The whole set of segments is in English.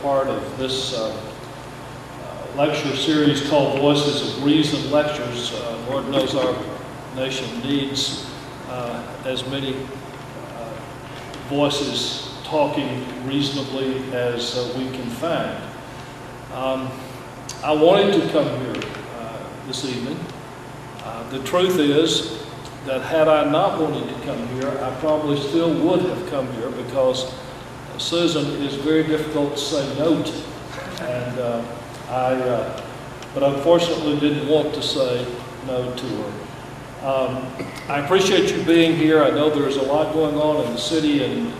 part of this lecture series called Voices of Reason Lectures. Lord knows our nation needs as many voices talking reasonably as we can find. I wanted to come here this evening. The truth is that had I not wanted to come here, I probably still would have come here, because Susan is very difficult to say no to. And but unfortunately didn't want to say no to her. I appreciate you being here. I know there's a lot going on in the city, and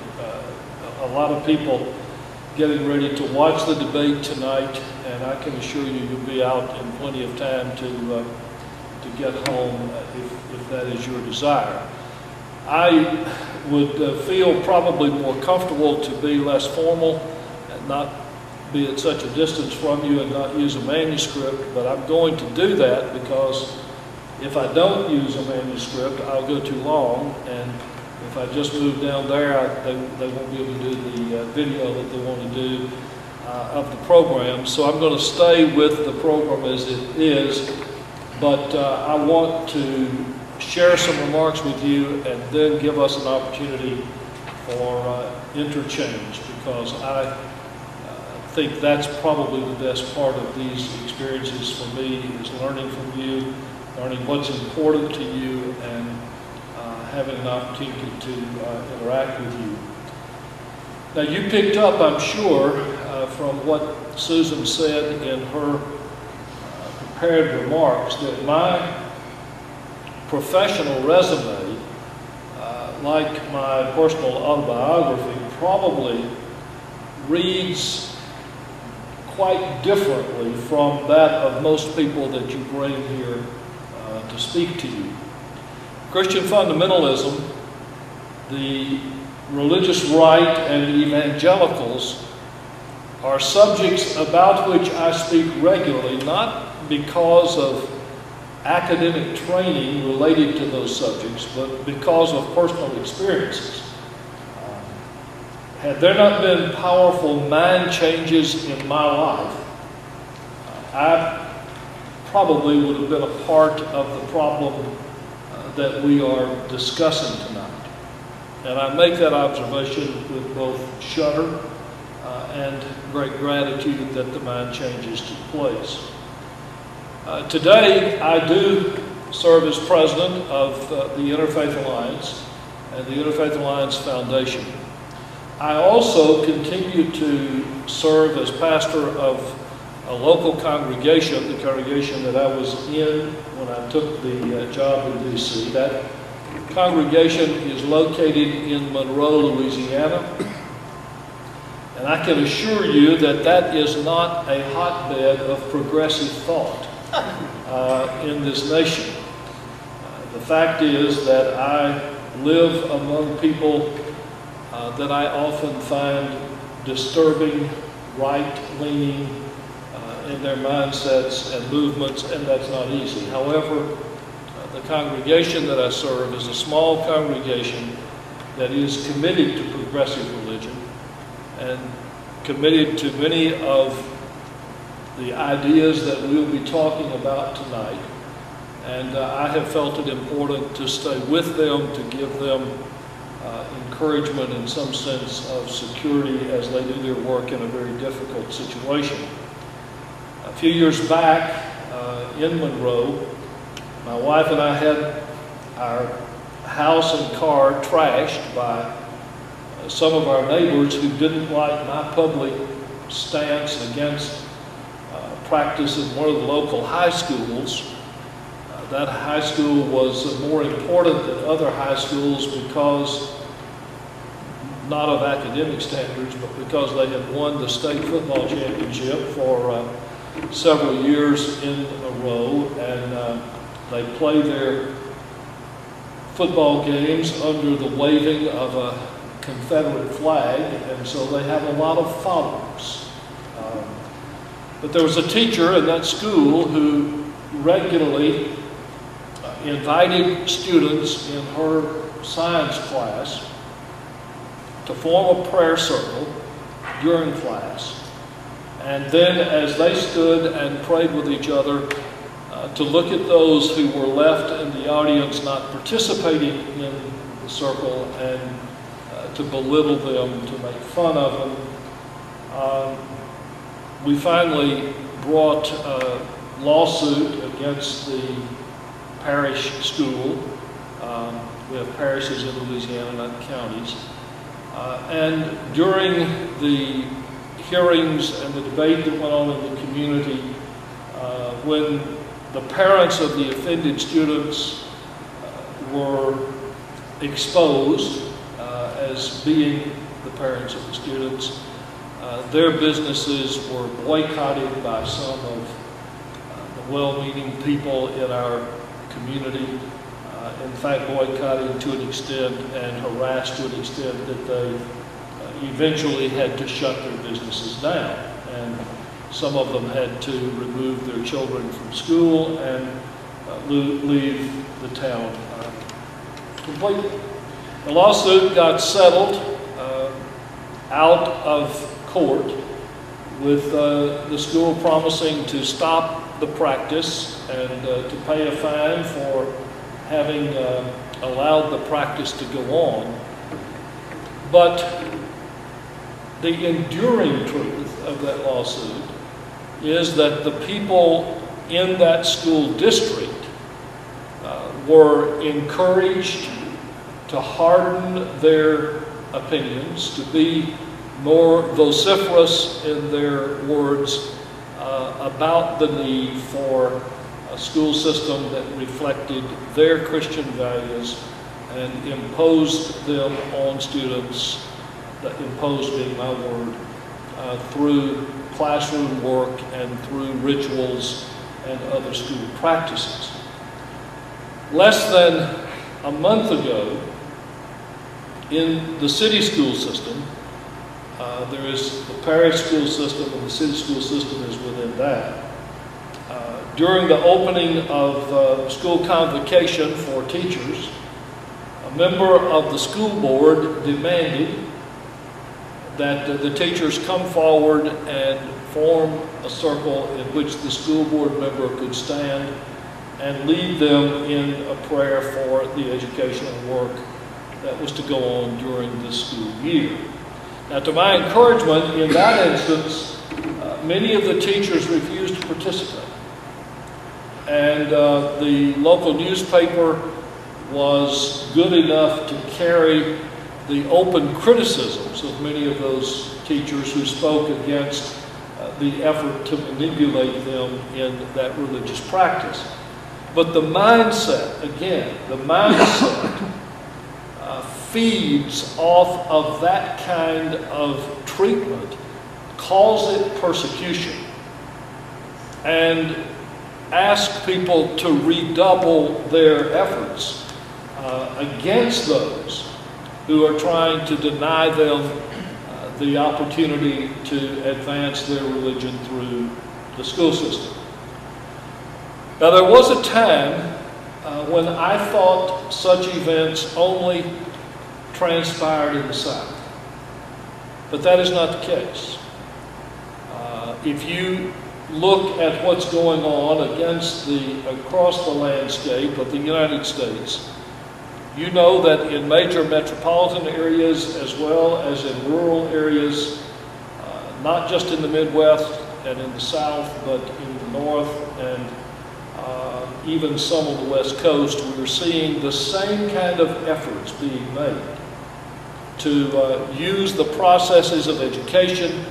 a lot of people getting ready to watch the debate tonight, and I can assure you you'll be out in plenty of time to get home if that is your desire. I would feel probably more comfortable to be less formal and not be at such a distance from you and not use a manuscript, but I'm going to do that because if I don't use a manuscript, I'll go too long, and if I just move down there, they won't be able to do the video that they want to do of the program. So I'm going to stay with the program as it is, but I want to share some remarks with you and then give us an opportunity for interchange, because I think that's probably the best part of these experiences for me, is learning from you, learning what's important to you, and having an opportunity to interact with you. Now, you picked up, I'm sure, from what Susan said in her prepared remarks, that my professional resume, like my personal autobiography, probably reads quite differently from that of most people that you bring here to speak to you. Christian fundamentalism, the religious right, and evangelicals are subjects about which I speak regularly, not because of academic training related to those subjects, but because of personal experiences. Had there not been powerful mind changes in my life, I probably would have been a part of the problem that we are discussing tonight. And I make that observation with both shudder and great gratitude that the mind changes took place. Today, I do serve as president of the Interfaith Alliance and the Interfaith Alliance Foundation. I also continue to serve as pastor of a local congregation, the congregation that I was in when I took the job in D.C. That congregation is located in Monroe, Louisiana, and I can assure you that that is not a hotbed of progressive thought in this nation. The fact is that I live among people that I often find disturbing, right-leaning in their mindsets and movements, and that's not easy. However, the congregation that I serve is a small congregation that is committed to progressive religion and committed to many of the ideas that we'll be talking about tonight. And I have felt it important to stay with them, to give them encouragement and some sense of security as they do their work in a very difficult situation. A few years back in Monroe, my wife and I had our house and car trashed by some of our neighbors who didn't like my public stance against practice in one of the local high schools. That high school was more important than other high schools because, not of academic standards, but because they had won the state football championship for several years in a row, and they play their football games under the waving of a Confederate flag, and so they have a lot of followers. But there was a teacher in that school who regularly invited students in her science class to form a prayer circle during class And then as they stood and prayed with each other, to look at those who were left in the audience not participating in the circle and to belittle them, to make fun of them. We finally brought a lawsuit against the parish school. We have parishes in Louisiana, not counties. And during the hearings and the debate that went on in the community, when the parents of the offended students were exposed as being the parents of the students, their businesses were boycotted by some of the well-meaning people in our community. In fact, boycotted to an extent and harassed to an extent that they eventually had to shut their businesses down. And some of them had to remove their children from school and leave the town completely. The lawsuit got settled out of court with the school promising to stop the practice and to pay a fine for having allowed the practice to go on. But the enduring truth of that lawsuit is that the people in that school district were encouraged to harden their opinions, to be more vociferous in their words about the need for a school system that reflected their Christian values and imposed them on students, that imposed being my word, through classroom work and through rituals and other school practices. Less than a month ago, in the city school system, there is the parish school system and the city school system is within that. During the opening of school convocation for teachers, a member of the school board demanded that the teachers come forward and form a circle in which the school board member could stand and lead them in a prayer for the educational work that was to go on during this school year. Now, to my encouragement, in that instance, many of the teachers refused to participate. And the local newspaper was good enough to carry the open criticisms of many of those teachers who spoke against the effort to manipulate them in that religious practice. But the mindset, again, the mindset feeds off of that kind of treatment, calls it persecution, and asks people to redouble their efforts against those who are trying to deny them the opportunity to advance their religion through the school system. Now, there was a time when I thought such events only transpired in the South, but that is not the case. If you look at what's going on across the landscape of the United States, you know that in major metropolitan areas as well as in rural areas, not just in the Midwest and in the South, but in the North and even some of the West Coast, we're seeing the same kind of efforts being made to use the processes of education,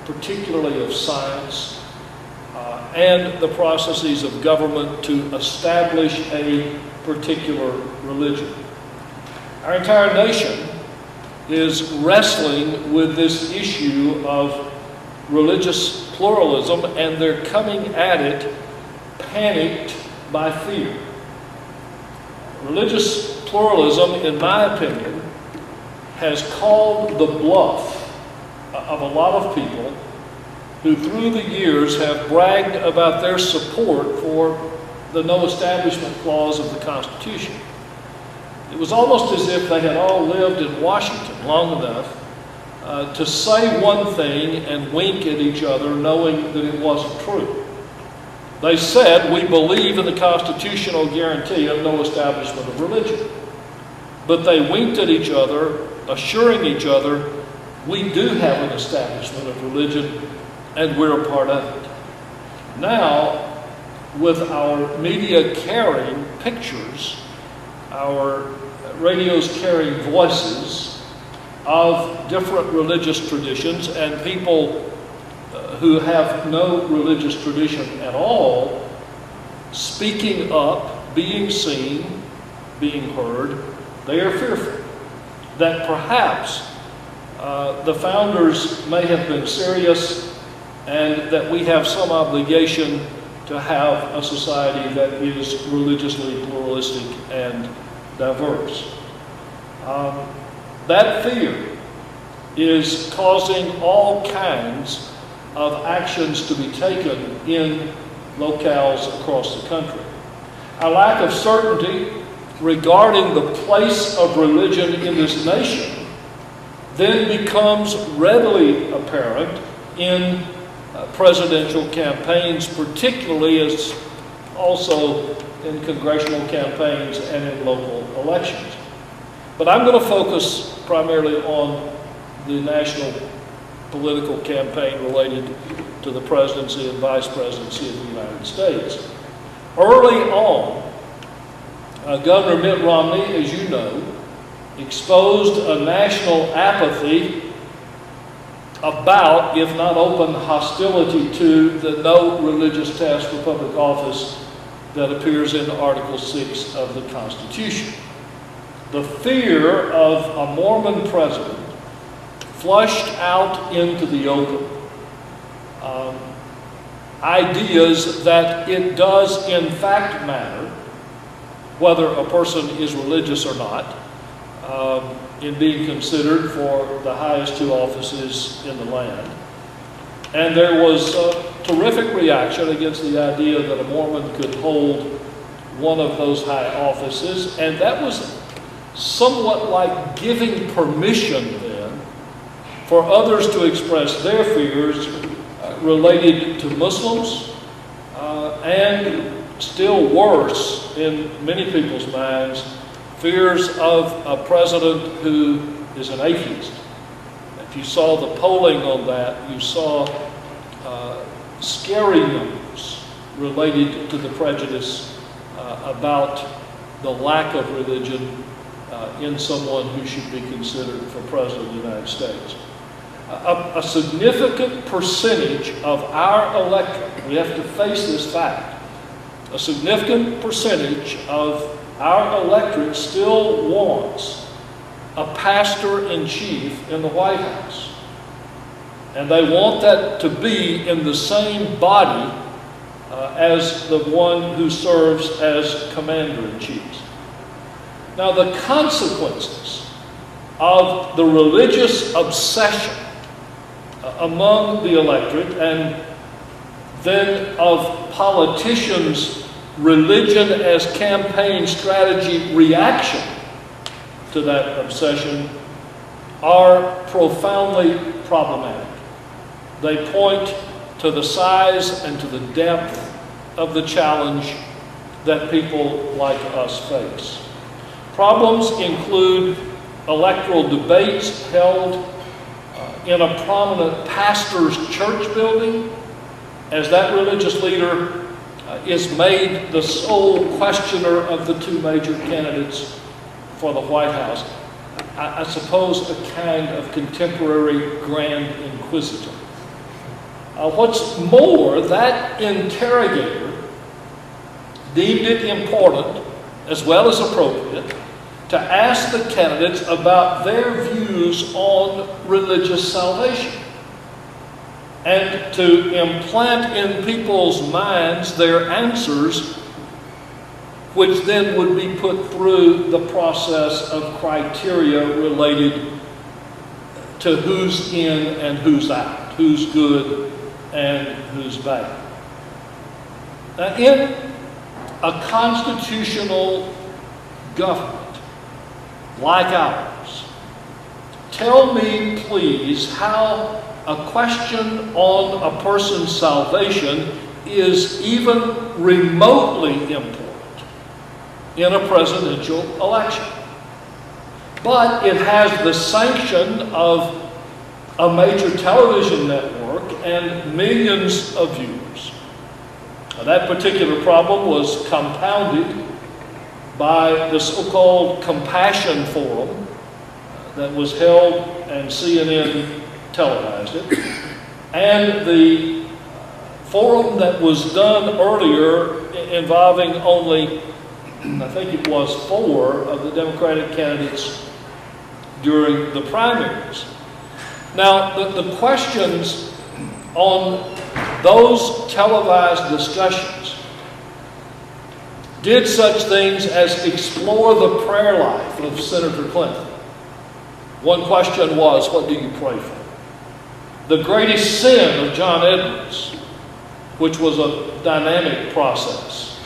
particularly of science, and the processes of government to establish a particular religion. Our entire nation is wrestling with this issue of religious pluralism, and they're coming at it panicked by fear. Religious pluralism, in my opinion, has called the bluff of a lot of people who through the years have bragged about their support for the No Establishment Clause of the Constitution. It was almost as if they had all lived in Washington long enough to say one thing and wink at each other knowing that it wasn't true. They said, we believe in the constitutional guarantee of no establishment of religion. But they winked at each other, assuring each other, we do have an establishment of religion and we're a part of it. Now, with our media carrying pictures, our radios carrying voices of different religious traditions and people who have no religious tradition at all, speaking up, being seen, being heard, they are fearful that perhaps the founders may have been serious and that we have some obligation to have a society that is religiously pluralistic and diverse. That fear is causing all kinds of actions to be taken in locales across the country. A lack of certainty regarding the place of religion in this nation then becomes readily apparent in presidential campaigns, particularly as also in congressional campaigns and in local elections. But I'm going to focus primarily on the national political campaign related to the presidency and vice presidency of the United States. Early on, Governor Mitt Romney, as you know, exposed a national apathy about, if not open hostility to, the no religious test for public office that appears in Article 6 of the Constitution. The fear of a Mormon president flushed out into the open ideas that it does in fact matter whether a person is religious or not in being considered for the highest two offices in the land. And there was a terrific reaction against the idea that a Mormon could hold one of those high offices, and that was somewhat like giving permission then for others to express their fears related to Muslims and still worse in many people's minds, fears of a president who is an atheist. If you saw the polling on that, you saw scary numbers related to the prejudice about the lack of religion in someone who should be considered for president of the United States. A significant percentage of our electorate, we have to face this fact, a significant percentage of our electorate still wants a pastor-in-chief in the White House. And they want that to be in the same body as the one who serves as commander-in-chief. Now, the consequences of the religious obsession among the electorate and then of politicians' religion as campaign strategy reaction to that obsession are profoundly problematic. They point to the size and to the depth of the challenge that people like us face. Problems include electoral debates held in a prominent pastor's church building, as that religious leader is made the sole questioner of the two major candidates for the White House. I suppose a kind of contemporary Grand Inquisitor. What's more, that interrogator deemed it important, as well as appropriate, to ask the candidates about their views on religious salvation and to implant in people's minds their answers, which then would be put through the process of criteria related to who's in and who's out, who's good and who's bad. Now, in a constitutional government like ours, tell me, please, how a question on a person's salvation is even remotely important in a presidential election. But it has the sanction of a major television network and millions of viewers. Now, that particular problem was compounded by the so-called Compassion Forum that was held, and CNN televised it, and the forum that was done earlier involving only, I think it was 4 of the Democratic candidates during the primaries. Now, the questions on those televised discussions did such things as explore the prayer life of Senator Clinton. One question was, what do you pray for? The greatest sin of John Edwards, which was a dynamic process.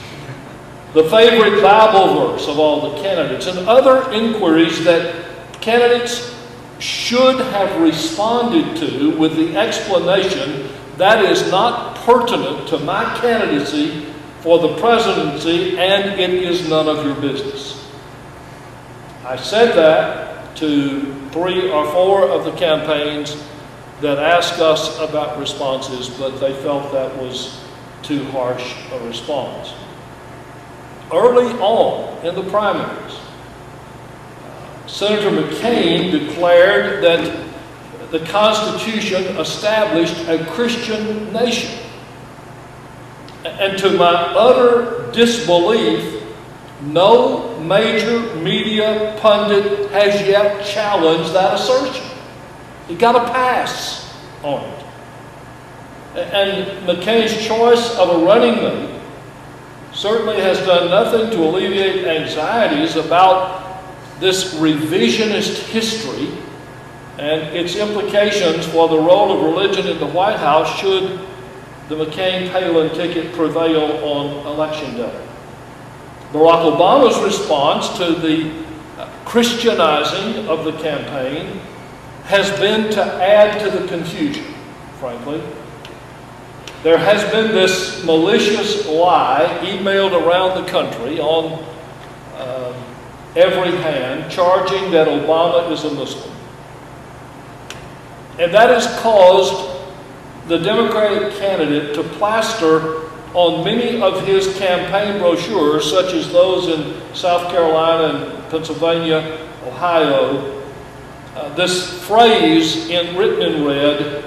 The favorite Bible verse of all the candidates, and other inquiries that candidates should have responded to with the explanation, that is not pertinent to my candidacy for the presidency, and it is none of your business. I said that to 3 or 4 of the campaigns that asked us about responses, but they felt that was too harsh a response. Early on in the primaries, Senator McCain declared that the Constitution established a Christian nation. And to my utter disbelief, no major media pundit has yet challenged that assertion. He got a pass on it. And McCain's choice of a running mate certainly has done nothing to alleviate anxieties about this revisionist history and its implications for the role of religion in the White House should the McCain-Palin ticket prevail on Election Day. Barack Obama's response to the Christianizing of the campaign has been to add to the confusion, frankly. There has been this malicious lie emailed around the country on every hand, charging that Obama is a Muslim. And that has caused the Democratic candidate to plaster on many of his campaign brochures, such as those in South Carolina and Pennsylvania, Ohio, this phrase written in red,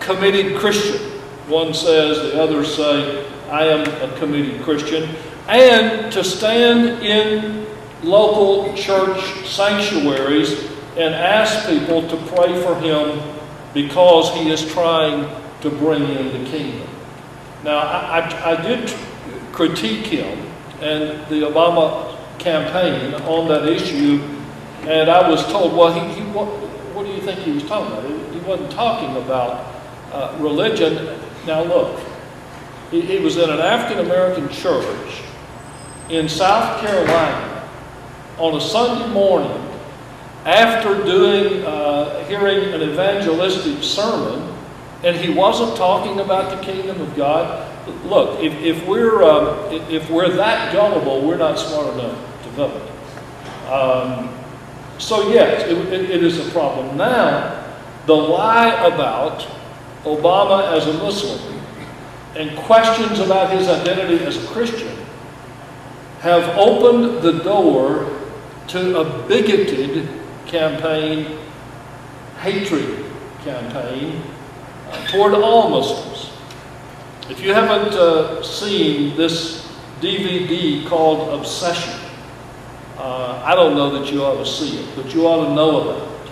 committed Christian. One says, the others say, I am a committed Christian. And to stand in local church sanctuaries and ask people to pray for him because he is trying to bring in the kingdom. Now, I did critique him and the Obama campaign on that issue, and I was told, well, what do you think he was talking about? He wasn't talking about religion. Now, look, he was in an African-American church in South Carolina on a Sunday morning after hearing an evangelistic sermon, and he wasn't talking about the kingdom of God. Look, if we're that gullible, we're not smart enough to vote. So yes, it is a problem. Now, the lie about Obama as a Muslim and questions about his identity as a Christian have opened the door to a bigoted campaign, hatred campaign toward all Muslims. If you haven't seen this DVD called Obsession, I don't know that you ought to see it, but you ought to know about it.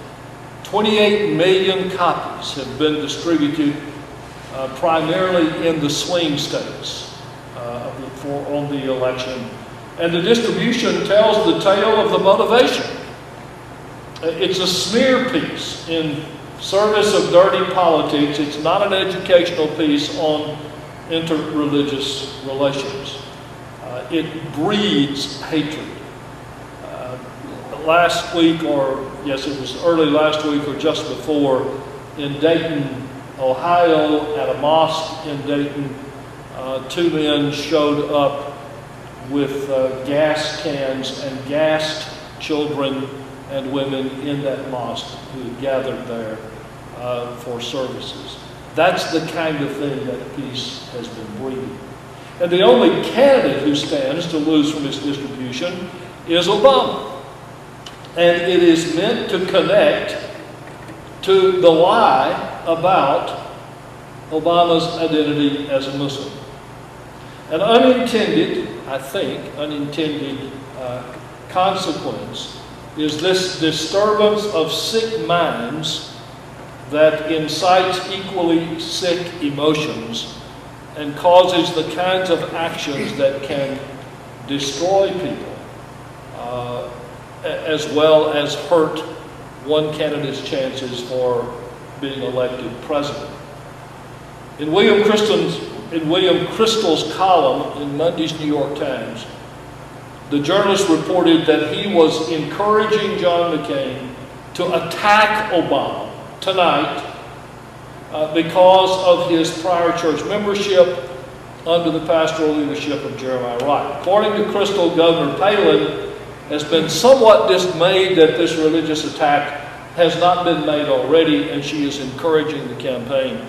28 million copies have been distributed primarily in the swing states on the election. And the distribution tells the tale of the motivation. It's a smear piece in service of dirty politics. It's not an educational piece on interreligious relations. It breeds hatred. last week, or yes, it was early last week or just before, in Dayton, Ohio, at a mosque in Dayton, two men showed up with gas cans and gassed children and women in that mosque who had gathered there for services. That's the kind of thing that peace has been breeding. And the only candidate who stands to lose from its distribution is Obama. And it is meant to connect to the lie about Obama's identity as a Muslim. An unintended, I think, consequence is this disturbance of sick minds that incites equally sick emotions and causes the kinds of actions that can destroy people, as well as hurt one candidate's chances for being elected president. In William Kristol's column in Monday's New York Times, the journalist reported that he was encouraging John McCain to attack Obama tonight because of his prior church membership under the pastoral leadership of Jeremiah Wright. According to Kristol, Governor Palin has been somewhat dismayed that this religious attack has not been made already, and she is encouraging the campaign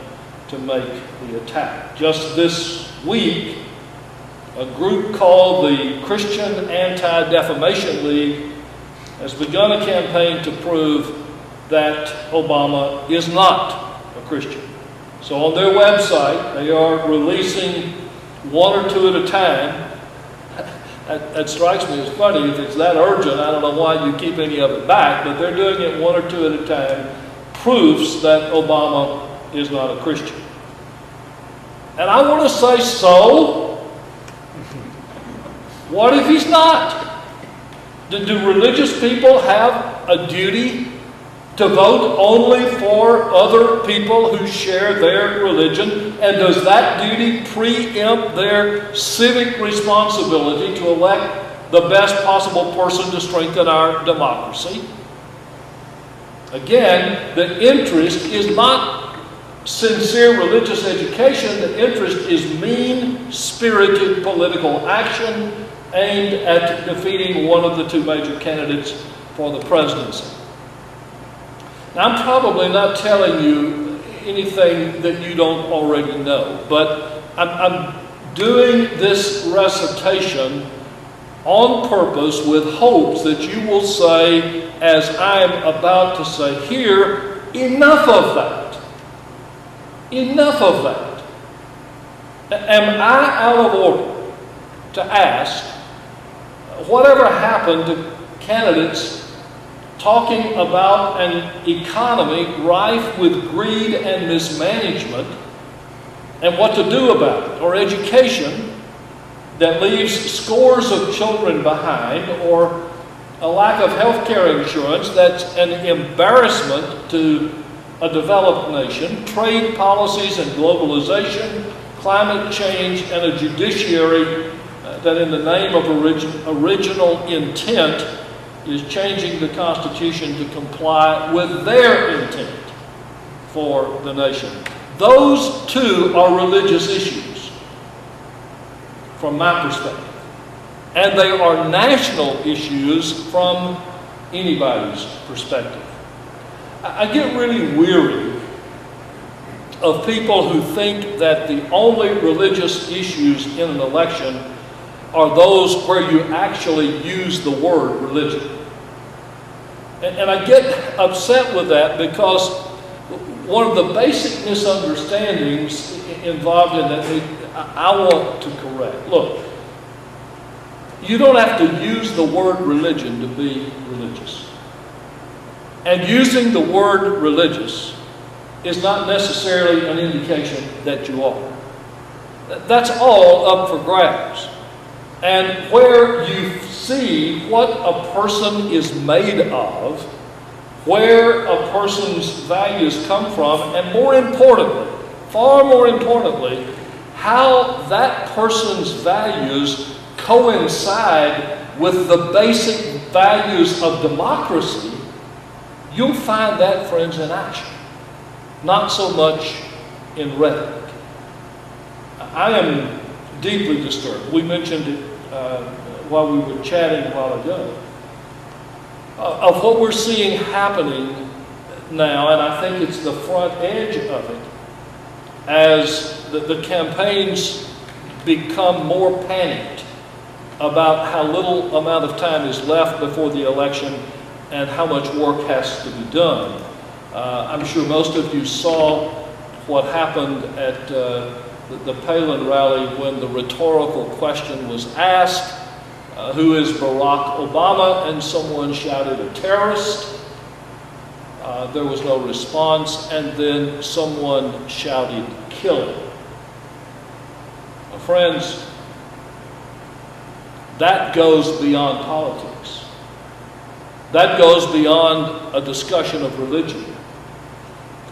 to make the attack. Just this week, a group called the Christian Anti-Defamation League has begun a campaign to prove that Obama is not a Christian. So on their website, they are releasing one or two at a time. That strikes me as funny. If it's that urgent, I don't know why you keep any of it back, but they're doing it one or two at a time. Proofs that Obama is not a Christian. And I want to say, so? What if he's not? Do religious people have a duty to vote only for other people who share their religion? And does that duty preempt their civic responsibility to elect the best possible person to strengthen our democracy? Again, the interest is not sincere religious education. The interest is mean-spirited political action aimed at defeating one of the two major candidates for the presidency. Now, I'm probably not telling you anything that you don't already know, but I'm doing this recitation on purpose with hopes that you will say, as I'm about to say here, enough of that. Enough of that. Am I out of order to ask whatever happened to candidates talking about an economy rife with greed and mismanagement and what to do about it, or education that leaves scores of children behind, or a lack of health care insurance that's an embarrassment to a developed nation, trade policies and globalization, climate change, and a judiciary that in the name of original intent is changing the Constitution to comply with their intent for the nation. Those two are religious issues, from my perspective. And they are national issues from anybody's perspective. I get really weary of people who think that the only religious issues in an election are those where you actually use the word religion. And I get upset with that because one of the basic misunderstandings involved in that I want to correct. Look, you don't have to use the word religion to be religious. And using the word religious is not necessarily an indication that you are. That's all up for grabs. And where you see what a person is made of, where a person's values come from, and more importantly, far more importantly, how that person's values coincide with the basic values of democracy, you'll find that, friends, in action, not so much in rhetoric. I am deeply disturbed. We mentioned it while we were chatting a while ago, of what we're seeing happening now, and I think it's the front edge of it, as the campaigns become more panicked about how little amount of time is left before the election and how much work has to be done. I'm sure most of you saw what happened at the Palin rally when the rhetorical question was asked, who is Barack Obama? And someone shouted, a terrorist. There was no response, and then someone shouted, kill him. Well, friends, that goes beyond politics. That goes beyond a discussion of religion.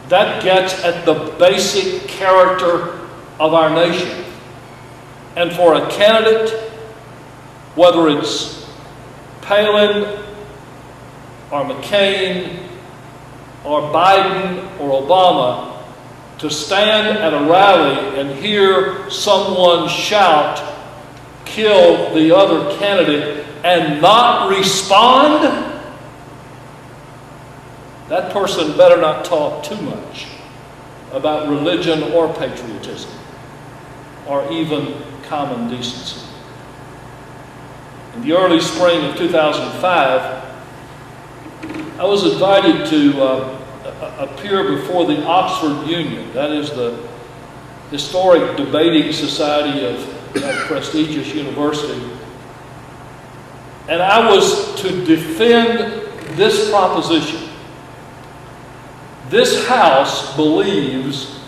That gets at the basic character of our nation. And for a candidate, whether it's Palin or McCain or Biden or Obama, to stand at a rally and hear someone shout, kill the other candidate, and not respond, that person better not talk too much about religion or patriotism or even common decency. In the early spring of 2005, I was invited to appear before the Oxford Union. That is the historic debating society of that prestigious university. And I was to defend this proposition. This House believes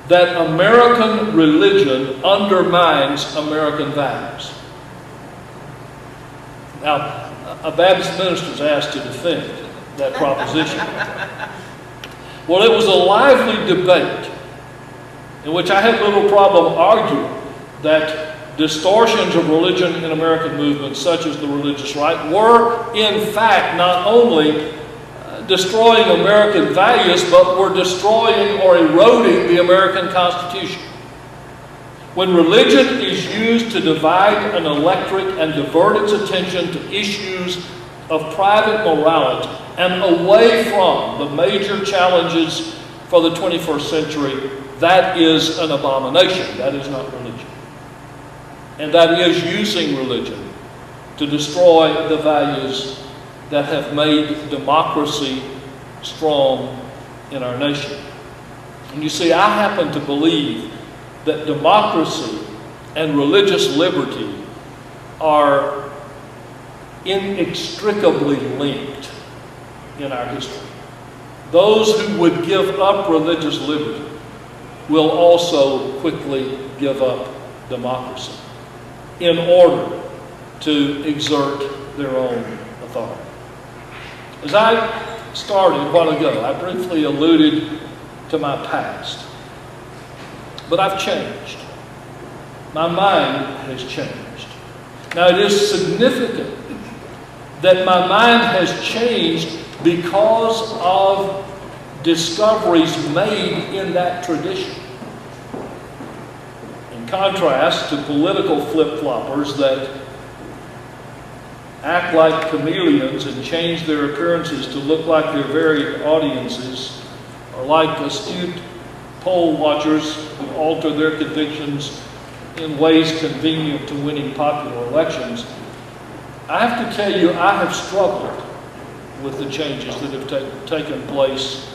that American religion undermines American values. Now, a Baptist minister is asked to defend that proposition. Well, it was a lively debate in which I had little problem arguing that distortions of religion in American movements, such as the religious right, were in fact not only destroying American values, but were destroying or eroding the American Constitution. When religion is used to divide an electorate and divert its attention to issues of private morality and away from the major challenges for the 21st century, that is an abomination. That is not religion. And that is using religion to destroy the values that have made democracy strong in our nation. And you see, I happen to believe that democracy and religious liberty are inextricably linked in our history. Those who would give up religious liberty will also quickly give up democracy in order to exert their own authority. As I started a while ago, I briefly alluded to my past. But I've changed. My mind has changed. Now, it is significant that my mind has changed because of discoveries made in that tradition. In contrast to political flip-floppers that act like chameleons and change their appearances to look like their very audiences, or like astute poll watchers who alter their convictions in ways convenient to winning popular elections, I have to tell you, I have struggled with the changes that have taken place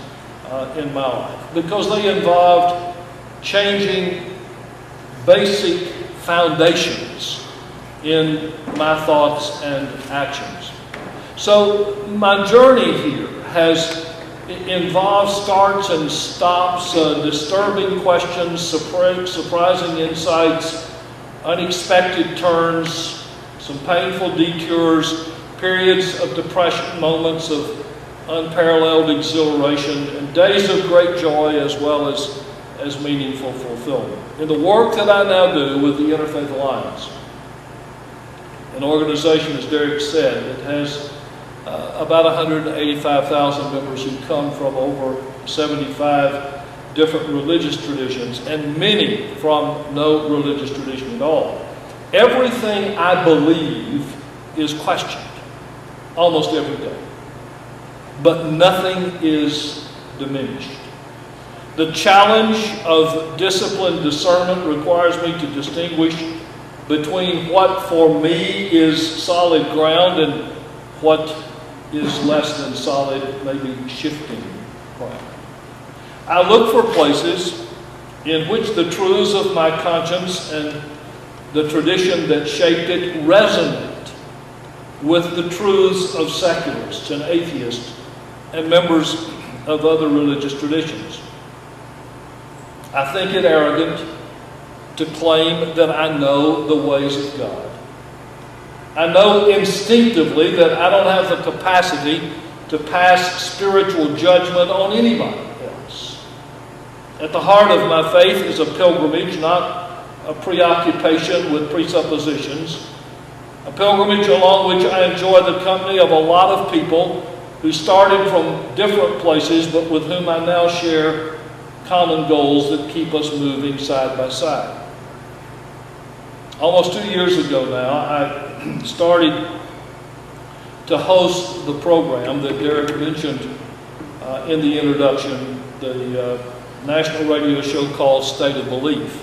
in my life, because they involved changing basic foundations in my thoughts and actions. So my journey here has involved starts and stops, disturbing questions, surprising insights, unexpected turns, some painful detours, periods of depression, moments of unparalleled exhilaration, and days of great joy as well as meaningful fulfillment. In the work that I now do with the Interfaith Alliance, an organization, as Derek said, that has about 185,000 members who come from over 75 different religious traditions, and many from no religious tradition at all. Everything I believe is questioned almost every day, but nothing is diminished. The challenge of disciplined discernment requires me to distinguish between what for me is solid ground and what is less than solid, maybe shifting ground. I look for places in which the truths of my conscience and the tradition that shaped it resonate with the truths of secularists and atheists and members of other religious traditions. I think it arrogant to claim that I know the ways of God. I know instinctively that I don't have the capacity to pass spiritual judgment on anybody else. At the heart of my faith is a pilgrimage, not a preoccupation with presuppositions. A pilgrimage along which I enjoy the company of a lot of people who started from different places, but with whom I now share common goals that keep us moving side by side. Almost 2 years ago now, I started to host the program that Derek mentioned in the introduction, the national radio show called State of Belief.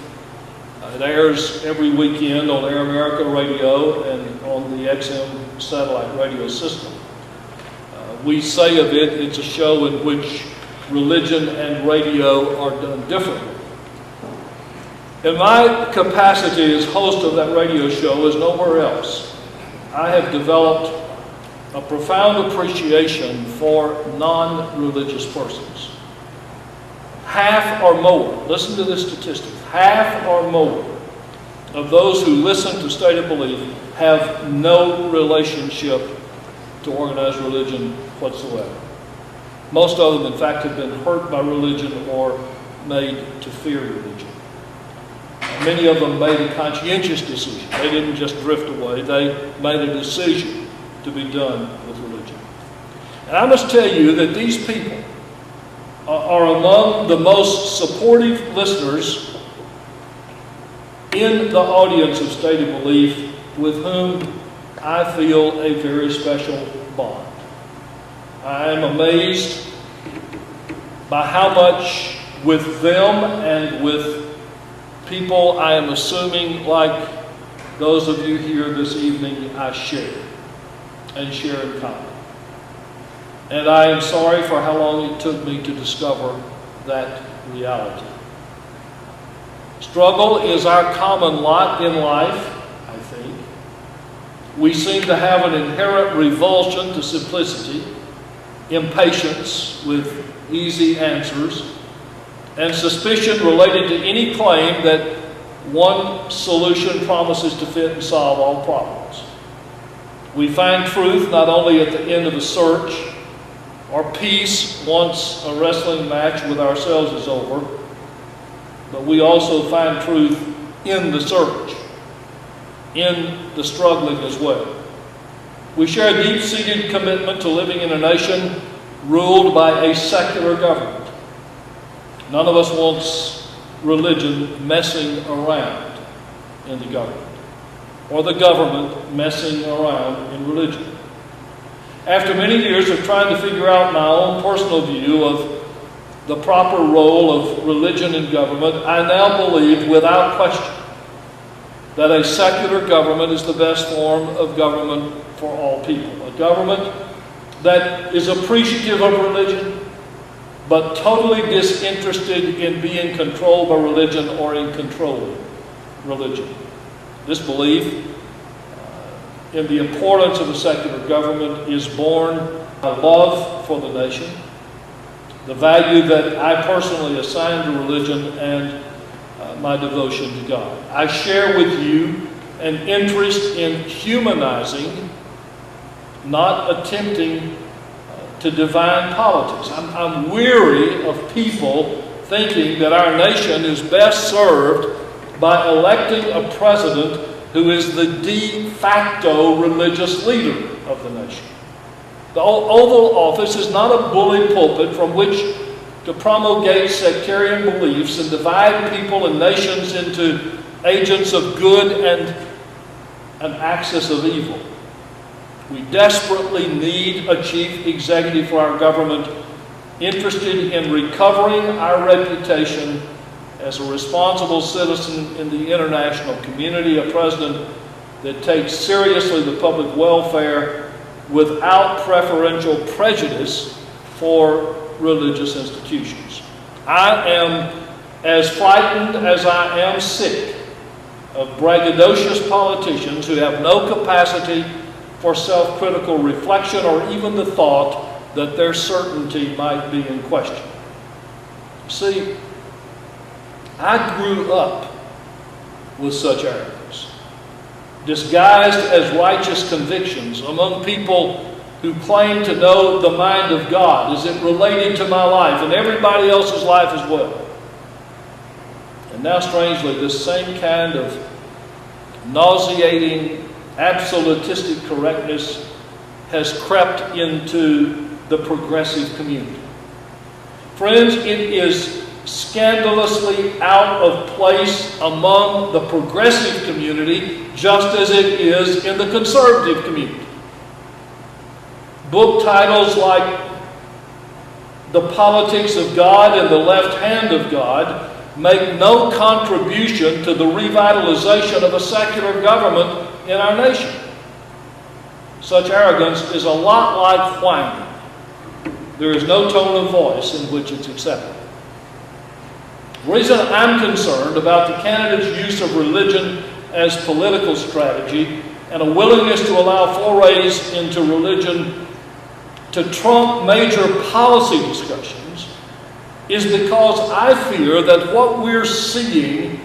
It airs every weekend on Air America Radio and on the XM satellite radio system. We say of it, it's a show in which religion and radio are done differently. In my capacity as host of that radio show, as nowhere else, I have developed a profound appreciation for non-religious persons. Half or more, listen to this statistic, half or more of those who listen to State of Belief have no relationship to organized religion whatsoever. Most of them, in fact, have been hurt by religion or made to fear religion. Many of them made a conscientious decision. They didn't just drift away. They made a decision to be done with religion. And I must tell you that these people are among the most supportive listeners in the audience of State of Belief, with whom I feel a very special bond. I am amazed by how much with them and with people I am assuming, like those of you here this evening, I share and share in common. And I am sorry for how long it took me to discover that reality. Struggle is our common lot in life, I think. We seem to have an inherent revulsion to simplicity, impatience with easy answers, and suspicion related to any claim that one solution promises to fit and solve all problems. We find truth not only at the end of a search or peace once a wrestling match with ourselves is over, but we also find truth in the search, in the struggling as well. We share a deep-seated commitment to living in a nation ruled by a secular government. None of us wants religion messing around in the government, or the government messing around in religion. After many years of trying to figure out my own personal view of the proper role of religion in government, I now believe without question that a secular government is the best form of government for all people. A government that is appreciative of religion, but totally disinterested in being controlled by religion or in controlling religion. This belief in the importance of a secular government is born by love for the nation, the value that I personally assign to religion, and my devotion to God. I share with you an interest in humanizing, not attempting to divine politics. I'm weary of people thinking that our nation is best served by electing a president who is the de facto religious leader of the nation. The Oval Office is not a bully pulpit from which to promulgate sectarian beliefs and divide people and nations into agents of good and an axis of evil. We desperately need a chief executive for our government interested in recovering our reputation as a responsible citizen in the international community, a president that takes seriously the public welfare without preferential prejudice for religious institutions. I am as frightened as I am sick of braggadocious politicians who have no capacity for self-critical reflection or even the thought that their certainty might be in question. See, I grew up with such arrogance, disguised as righteous convictions among people who claim to know the mind of God as it related to my life and everybody else's life as well. And now, strangely, this same kind of nauseating, absolutistic correctness has crept into the progressive community. Friends, it is scandalously out of place among the progressive community just as it is in the conservative community. Book titles like The Politics of God and The Left Hand of God make no contribution to the revitalization of a secular government in our nation. Such arrogance is a lot like whining. There is no tone of voice in which it's accepted. The reason I'm concerned about the candidate's use of religion as political strategy and a willingness to allow forays into religion to trump major policy discussions is because I fear that what we're seeing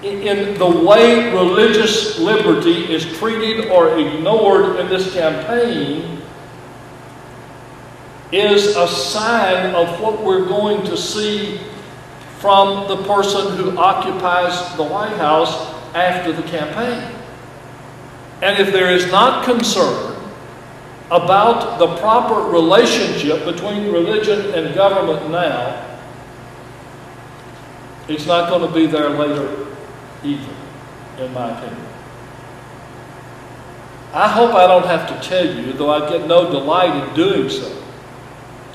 in the way religious liberty is treated or ignored in this campaign is a sign of what we're going to see from the person who occupies the White House after the campaign. And if there is not concern about the proper relationship between religion and government now, it's not going to be there later either, in my opinion. I hope I don't have to tell you, though I get no delight in doing so,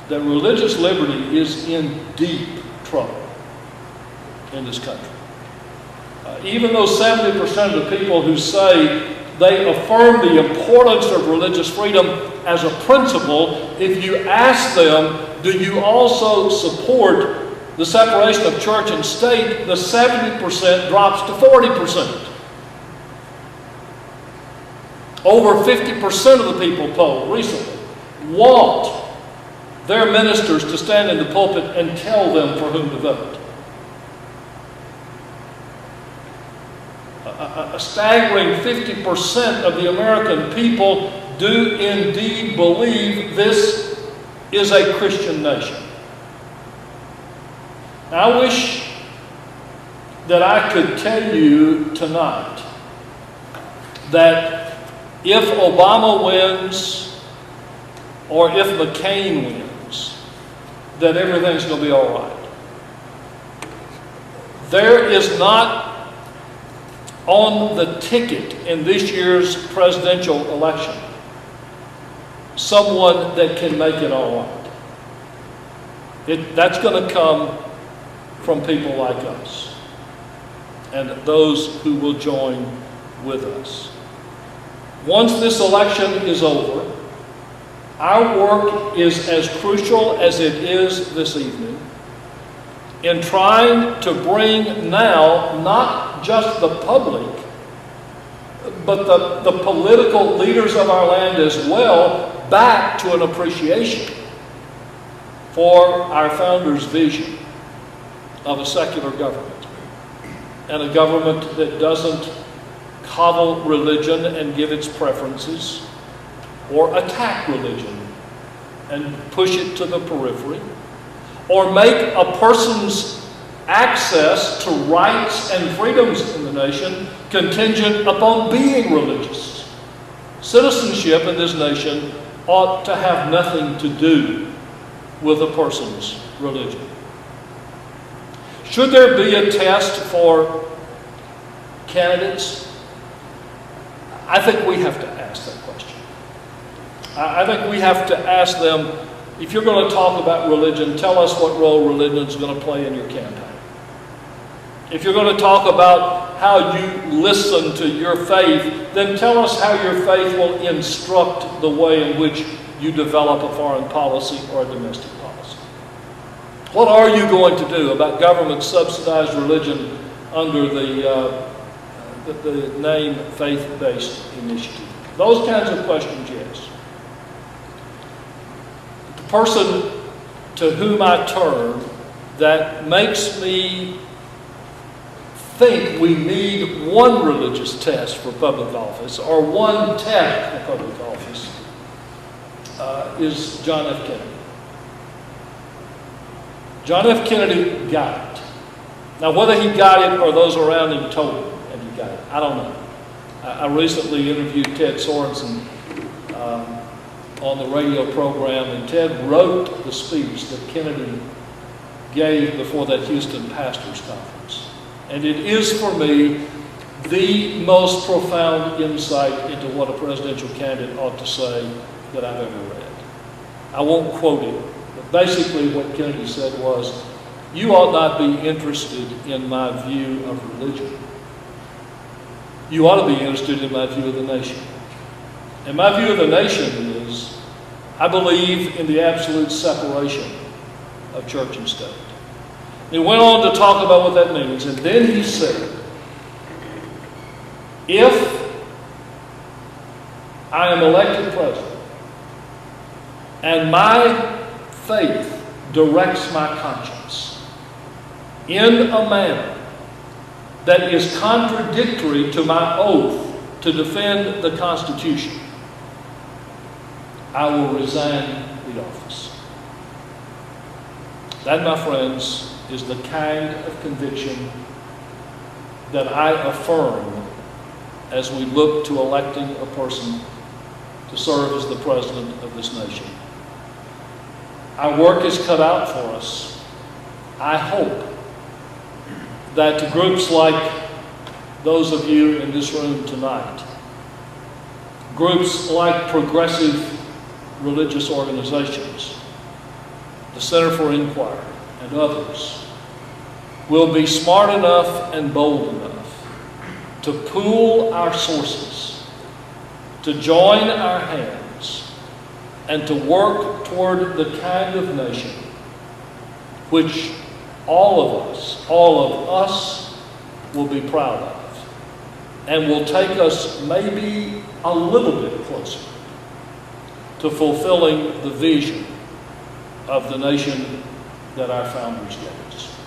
that religious liberty is in deep trouble in this country. Even though 70% of the people who say they affirm the importance of religious freedom as a principle, if you ask them, do you also support the separation of church and state, the 70% drops to 40%. Over 50% of the people polled recently want their ministers to stand in the pulpit and tell them for whom to vote. A staggering 50% of the American people do indeed believe this is a Christian nation. I wish that I could tell you tonight that if Obama wins or if McCain wins, that everything's going to be all right. There is not on the ticket in this year's presidential election someone that can make it all right. That's going to come from people like us and those who will join with us. Once this election is over, our work is as crucial as it is this evening in trying to bring now not just the public, but the political leaders of our land as well back to an appreciation for our founders' vision of a secular government, and a government that doesn't coddle religion and give its preferences, or attack religion and push it to the periphery, or make a person's access to rights and freedoms in the nation contingent upon being religious. Citizenship in this nation ought to have nothing to do with a person's religion. Should there be a test for candidates? I think we have to ask that question. I think we have to ask them, if you're going to talk about religion, tell us what role religion is going to play in your campaign. If you're going to talk about how you listen to your faith, then tell us how your faith will instruct the way in which you develop a foreign policy or a domestic policy. What are you going to do about government-subsidized religion under the name faith-based initiative? Those kinds of questions, yes. The person to whom I turn that makes me think we need one religious test for public office or one test for public office is John F. Kennedy. John F. Kennedy got it. Now, whether he got it or those around him told him and he got it, I don't know. I recently interviewed Ted Sorensen on the radio program, and Ted wrote the speech that Kennedy gave before that Houston Pastors Conference. And it is, for me, the most profound insight into what a presidential candidate ought to say that I've ever read. I won't quote it, but basically what Kennedy said was, you ought not be interested in my view of religion. You ought to be interested in my view of the nation. And my view of the nation is, I believe in the absolute separation of church and state. He went on to talk about what that means, and then he said, if I am elected president and my faith directs my conscience in a manner that is contradictory to my oath to defend the Constitution, I will resign the office. That, my friends, is the kind of conviction that I affirm as we look to electing a person to serve as the president of this nation. Our work is cut out for us. I hope that to groups like those of you in this room tonight, groups like progressive religious organizations, the Center for Inquiry, and others, will be smart enough and bold enough to pool our sources, to join our hands, and to work toward the kind of nation which all of us will be proud of, and will take us maybe a little bit closer to fulfilling the vision of the nation that our founders gave us.